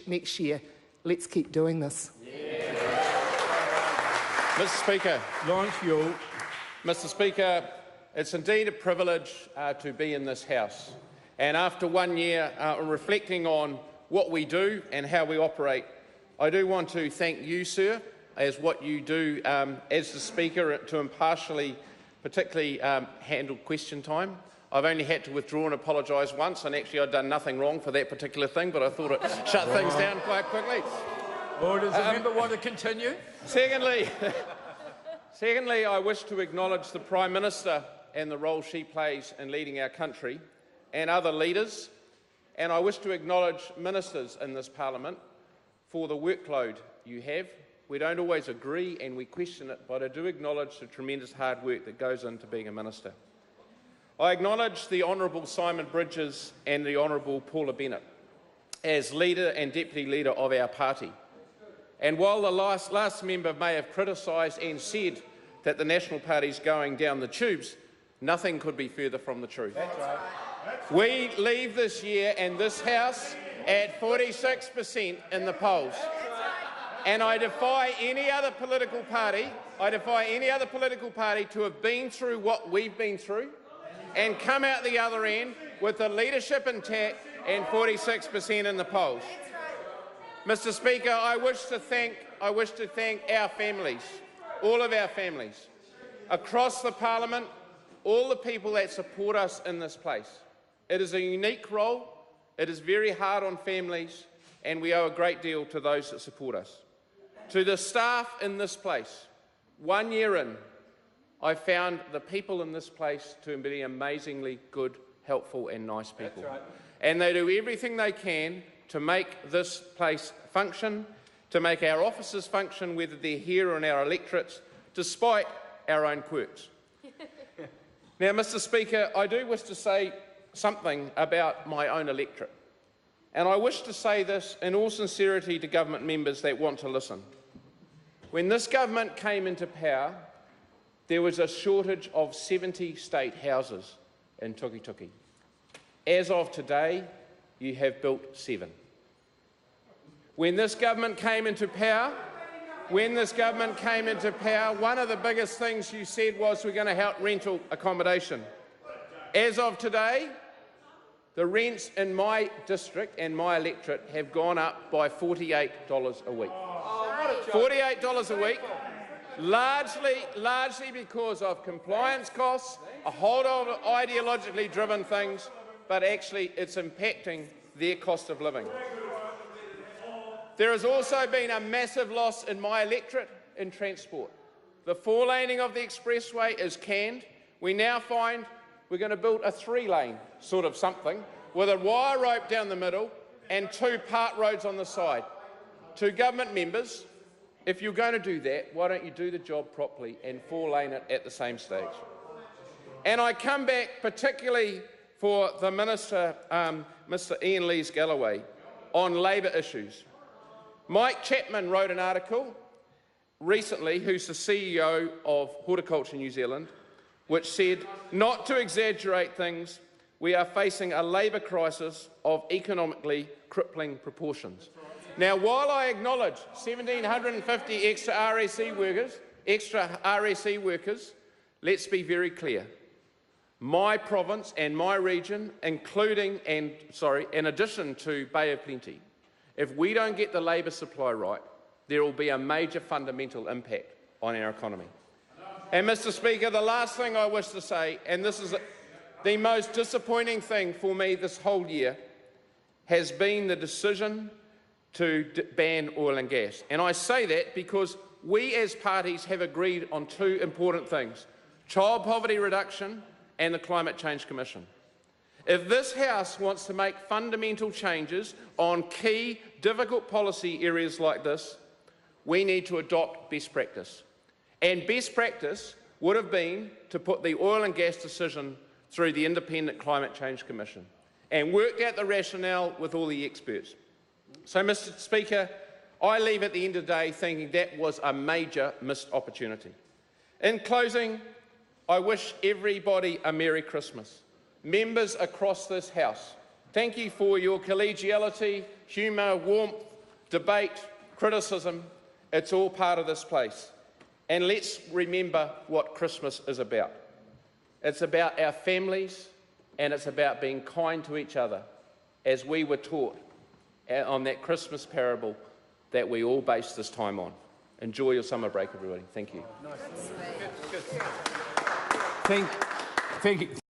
next year. Let's keep doing this. Mr Speaker. Lawrence Yule. Mr Speaker, it's indeed a privilege to be in this House. And after 1 year reflecting on what we do and how we operate, I do want to thank you, sir, as what you do as the Speaker to impartially, particularly handle question time. I've only had to withdraw and apologise once, and actually I'd done nothing wrong for that particular thing, but I thought it shut things down quite quickly. Or does the member want to continue? Secondly, I wish to acknowledge the Prime Minister and the role she plays in leading our country, and other leaders, and I wish to acknowledge ministers in this Parliament for the workload you have. We don't always agree and we question it, but I do acknowledge the tremendous hard work that goes into being a minister. I acknowledge the Honourable Simon Bridges and the Honourable Paula Bennett as leader and deputy leader of our party. And while the last member may have criticised and said that the National Party is going down the tubes, nothing could be further from the truth. That's right. We leave this year and this House at 46% in the polls. And I defy any other political party, to have been through what we've been through and come out the other end with the leadership intact and 46% in the polls. Mr Speaker, I wish to thank our families, all of our families, across the Parliament, all the people that support us in this place. It is a unique role, it is very hard on families, and we owe a great deal to those that support us. To the staff in this place, 1 year in, I found the people in this place to be amazingly good, helpful and nice people. That's right. And they do everything they can to make this place function, to make our officers function, whether they're here or in our electorates, despite our own quirks. Now, Mr Speaker, I do wish to say something about my own electorate. And I wish to say this in all sincerity to government members that want to listen. When this government came into power, there was a shortage of 70 state houses in Tukituki. As of today, you have built 7. When this government came into power, one of the biggest things you said was we're going to help rental accommodation. As of today, the rents in my district and my electorate have gone up by $48 a week. $48 a week, largely because of compliance costs, a whole lot of ideologically driven things, but actually it's impacting their cost of living. There has also been a massive loss in my electorate in transport. The 4-laning of the expressway is canned. We now find we're going to build a 3-lane sort of something with a wire rope down the middle and 2 part roads on the side. To government members, if you're going to do that, why don't you do the job properly and 4-lane it at the same stage? And I come back particularly for the Minister, Mr Ian Lees-Galloway, on labour issues. Mike Chapman wrote an article recently, who's the CEO of Horticulture New Zealand, which said, not to exaggerate things, we are facing a labour crisis of economically crippling proportions. Now, while I acknowledge 1,750 extra RSE workers, let's be very clear. My province and my region, in addition to Bay of Plenty, if we don't get the labour supply right, there will be a major fundamental impact on our economy. And, Mr Speaker, the last thing I wish to say, and this is the most disappointing thing for me this whole year, has been the decision to ban oil and gas. And I say that because we as parties have agreed on 2 important things: child poverty reduction and the Climate Change Commission. If this House wants to make fundamental changes on key, difficult policy areas like this, we need to adopt best practice. And best practice would have been to put the oil and gas decision through the Independent Climate Change Commission and work out the rationale with all the experts. So, Mr Speaker, I leave at the end of the day thinking that was a major missed opportunity. In closing, I wish everybody a Merry Christmas. Members across this House, thank you for your collegiality, humour, warmth debate, criticism, it's all part of this place. And let's remember what Christmas is about. It's about our families, and it's about being kind to each other, as we were taught on that Christmas parable that we all base this time on. Enjoy your summer break, everybody. Thank you. Thank you.